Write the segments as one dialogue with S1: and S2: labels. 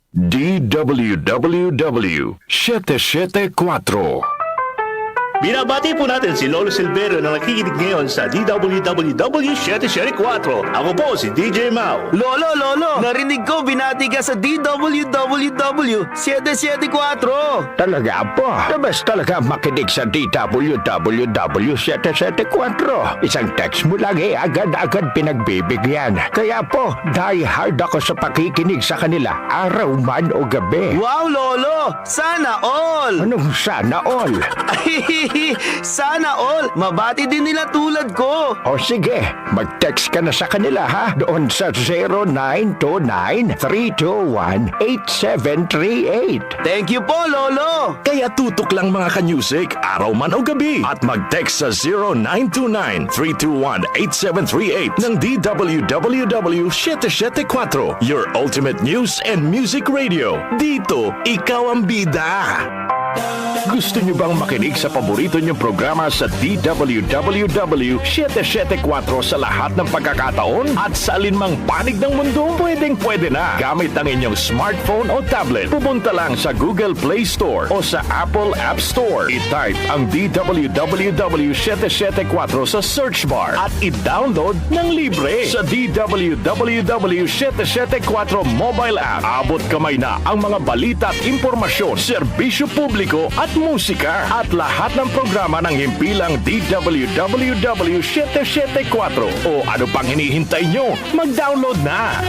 S1: DWWW 774.
S2: Binabati po natin si Lolo Silverio na nakikinig ngayon sa DWWW 774. Ako po si DJ Mau.
S3: Lolo, narinig ko binati ka sa DWWW 774.
S1: Talaga po. Labas talaga makinig sa DWWW 774. Isang text mo lang agad-agad pinagbibigyan. Kaya po, die hard ako sa pakikinig sa kanila, araw man o gabi.
S3: Wow, Lolo! Sana all!
S1: Anong sana all?
S3: Sana all! Mabati din nila tulad ko!
S1: O sige, mag-text ka na sa kanila ha, doon sa 0929-321-8738.
S3: Thank you po, Lolo!
S2: Kaya tutok lang mga kanyusik, araw man o gabi. At mag-text sa 0929-321-8738 ng DWWW 774. Your ultimate news and music radio. Dito, ikaw ang bida. Gusto niyo bang makinig sa paborito niyong programa sa DWWW 774 sa lahat ng pagkakataon at sa alinmang panig ng mundo? Pwedeng-pwede na. Gamit ang inyong smartphone o tablet. Pumunta lang sa Google Play Store o sa Apple App Store. I-type ang DWWW 774 sa search bar at i-download ng libre sa DWWW 774 mobile app. Abot kamay na ang mga balita at impormasyon, serbisyo publiko at musika at lahat ng programa ng himpilang DWWW 774. O ano pang hinihintay nyo? Mag-download na!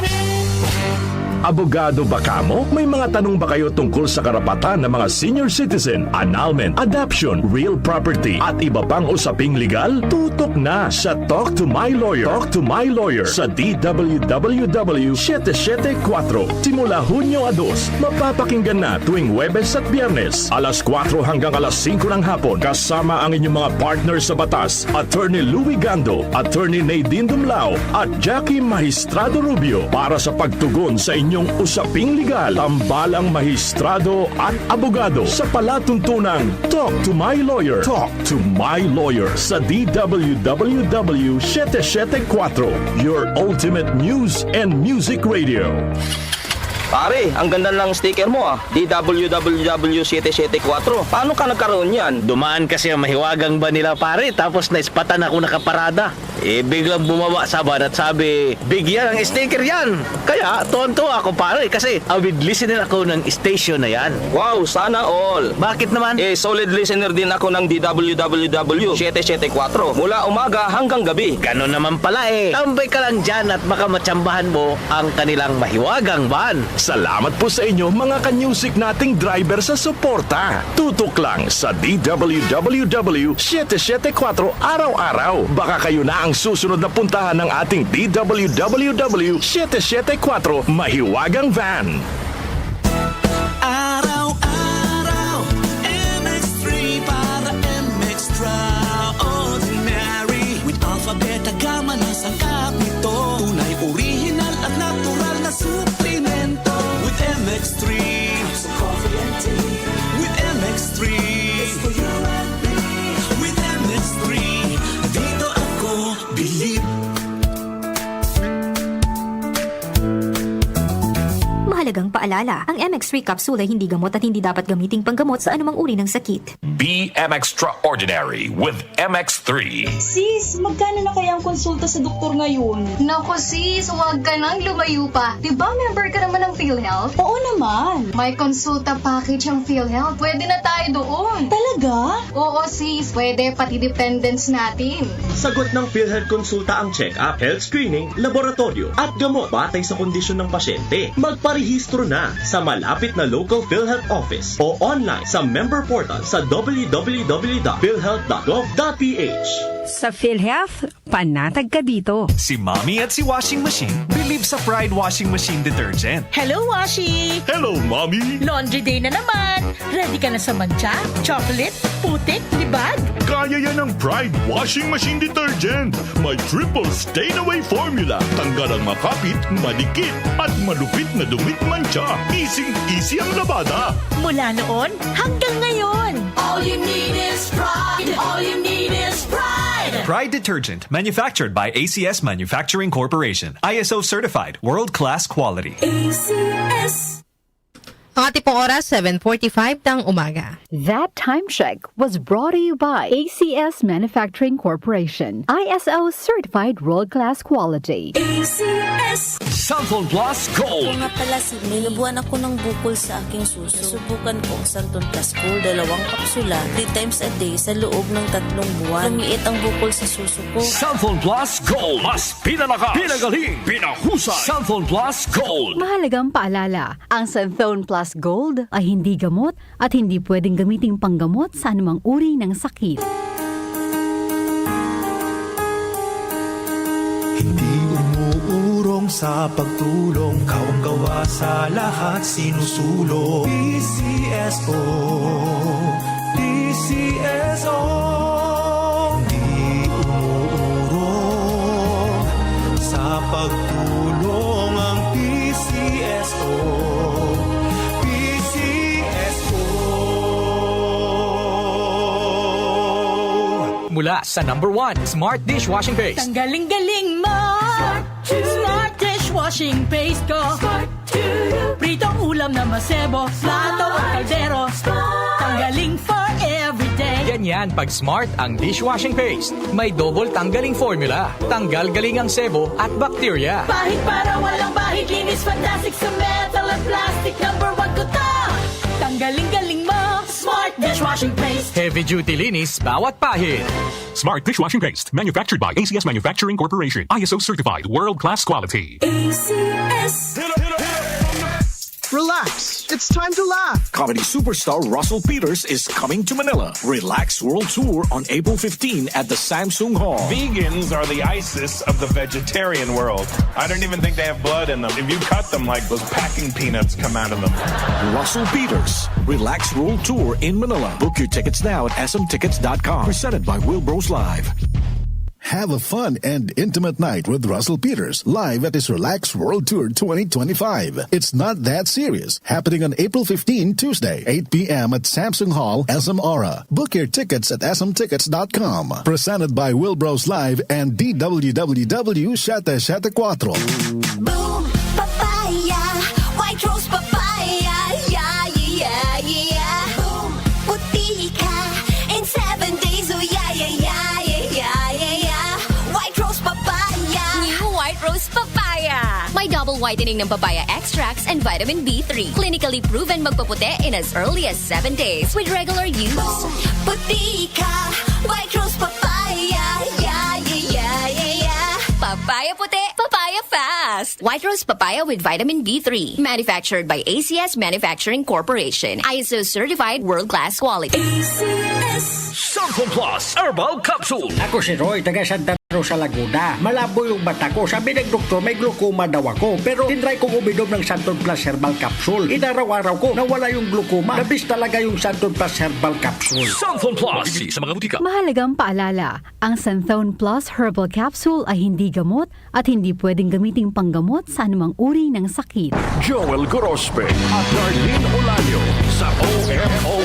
S2: Abogado ba kamo? May mga tanong ba kayo tungkol sa karapatan ng mga senior citizen, annulment, adoption, real property, at iba pang usaping legal? Tutok na sa Talk to My Lawyer. Talk to My Lawyer sa DWWW 774. Simula Hunyo a 2, mapapakinggan na tuwing Huwebes at Biyernes, alas 4 hanggang alas 5 ng hapon, kasama ang inyong mga partners sa batas, Attorney Louie Gando, Attorney Nadine Dumlao, at Jackie Magistrado Rubio para sa pagtugon sa inyong usaping legal, tambalang mahistrado at abogado sa palatuntunang Talk to My Lawyer. Talk to My Lawyer sa DWWW 774, your ultimate news and music radio.
S3: Pare, ang ganda lang sticker mo ah. DWWW 774. Paano ka nagkaroon yan?
S4: Dumaan kasi ang mahiwagang ba nila pare, tapos naispatan ako nakaparada. Biglang bumaba sa van at sabi, bigyan ang sticker yan. Kaya tonto ako pare kasi avid listener ako ng station na yan.
S3: Wow, sana all.
S4: Bakit naman?
S3: Solid listener din ako ng DWWW 774. Mula umaga hanggang gabi.
S4: Ganon naman pala Tambay ka lang dyan at baka matsambahan mo ang kanilang mahiwagang van.
S2: Salamat po sa inyo mga kanyusik nating driver sa suporta. Tutok lang sa DWWW 774 araw-araw. Baka kayo na ang susunod na puntahan ng ating DWWW 774 mahiwagang van.
S5: Araw-araw, MX3 para MX-Traordinary. With Alpha, Beta, Gamma na sangkap nito. Tunay, original at natural na suplemento. With MX3, so coffee and tea. With MX3, it's for you and me. With MX3, dito ako believe.
S6: Mahalagang paalala, ang MX3 capsule ay hindi gamot at hindi dapat gamiting panggamot sa anumang uri ng sakit.
S7: Be Extraordinary with MX3.
S8: Sis, magkano na kaya ang konsulta sa doktor ngayon?
S9: Naku sis, huwag ka nang lumayo pa. Diba member ka naman ng PhilHealth?
S8: Oo naman.
S9: May konsulta package ang PhilHealth. Pwede na tayo doon.
S8: Talaga?
S9: Oo sis, pwede pati dependents natin.
S10: Sagot ng PhilHealth konsulta ang check-up, health screening, laboratorio at gamot batay sa kondisyon ng pasyente. Magparehistro na sa malapit na local PhilHealth office o online sa member portal sa www.philhealth.gov.ph.
S11: Sa PhilHealth, panatag ka dito.
S12: Si Mommy at si Washing Machine believe sa Pride Washing Machine Detergent.
S13: Hello, Washi!
S2: Hello, Mommy!
S13: Laundry day na naman! Ready ka na sa mancha, chocolate, putik, libag?
S2: Kaya yan ng Pride Washing Machine Detergent. May triple stain-away formula. Tanggal ang makapit, madikit, at malupit na dumit mancha. Easy ang labada.
S13: Mula noon hanggang ngayon.
S5: All you need is pride. All you need is pride.
S12: Pride Detergent, manufactured by ACS Manufacturing Corporation. ISO certified, world-class quality.
S5: ACS.
S14: Ang ating pong oras, 7:45 ng umaga.
S15: That time check was brought to you by ACS Manufacturing Corporation. ISO certified world-class quality.
S13: ACS!
S12: Santon Plus Gold.
S16: Nga pala, nilubuan ako ng bukol sa aking suso. Subukan ko ang Santon Plus Gold, 2 kapsula, 3 times a day sa loob ng 3 buwan. Lumiit ang bukol sa suso ko.
S12: Santon Plus Gold. Mas pinalakas, pinagaling, pinahusay. Santon Plus Gold.
S15: Mahalagang paalala, ang Santon Plus Gold ay hindi gamot at hindi pwedeng gamiting panggamot sa anumang uri ng sakit.
S5: Hindi umuurong sa pagtulong, kawang-gawa sa lahat sinusulong. PCSO, PCSO. Hindi umuurong sa pagtulong ang PCSO.
S12: Mula sa number 1 Smart Dishwashing Paste.
S13: Tanggaling-galing mo! Smart dishwashing paste ko. Pritong ulam na masebo, plato o kaldero. Tanggaling for everyday.
S12: Ganyan pag Smart ang dishwashing paste. May double tanggaling formula. Tanggal galing ang sebo at bakterya.
S13: Bahid para walang bahid, linis fantastic sa metal at plastic. Number 1 ko to! Tanggaling-galing mo! Smart dishwashing paste.
S12: Heavy duty linis bawat pahid.
S17: Smart Dishwashing Paste, manufactured by ACS Manufacturing Corporation. ISO certified, world-class quality.
S13: ACS.
S18: Relax, it's time to laugh. Comedy superstar Russell Peters is coming to Manila. Relax World Tour on April 15 at the Samsung Hall.
S19: Vegans are the ISIS of the vegetarian world. I don't even think they have blood in them. If you cut them, like those packing peanuts come out of them.
S18: Russell Peters, Relax World Tour in Manila. Book your tickets now at smtickets.com. Presented by Wilbros Live.
S20: Have a fun and intimate night with Russell Peters live at his Relax World Tour 2025. It's not that serious. Happening on April 15, Tuesday, 8 p.m. at Samsung Hall, SM Aura. Book your tickets at smtickets.com. Presented by Wilbros Live and DWWW 774.
S21: Boom, papaya, white rose papaya, yeah, yeah, yeah. Boom, puti ka in 7 days, oh yeah, yeah, yeah, yeah, yeah, yeah. White rose papaya.
S22: New White Rose Papaya. May double whitening ng papaya extracts and vitamin B3. Clinically proven magpaputi in as early as 7 days with regular use.
S21: Boom, puti ka, white rose papaya, yeah, yeah, yeah, yeah, yeah.
S22: Papaya puti, papaya fast. White Rose Papaya with vitamin B3. Manufactured by ACS Manufacturing Corporation. ISO certified world-class quality.
S13: ACS.
S12: Santon Plus Herbal Capsule.
S23: Ako si Roy, taga Santa Rosa, Laguna. Malabo yung mata ko. Sabi ng doktor, may glaucoma daw ako. Pero tinry kong uminom ng Santon Plus Herbal Capsule. Inaraw-araw ko, nawala yung glaucoma. Nabis talaga yung Santon Plus Herbal Capsule.
S12: Santon Plus. Bibili sa mga butika.
S15: Mahalagang paalala, ang Santon Plus Herbal Capsule ay hindi gamot at hindi pwedeng gamiting panggamot sa anumang uri ng sakit.
S2: Joel Gorospe at Darlene Olanyo sa OMOK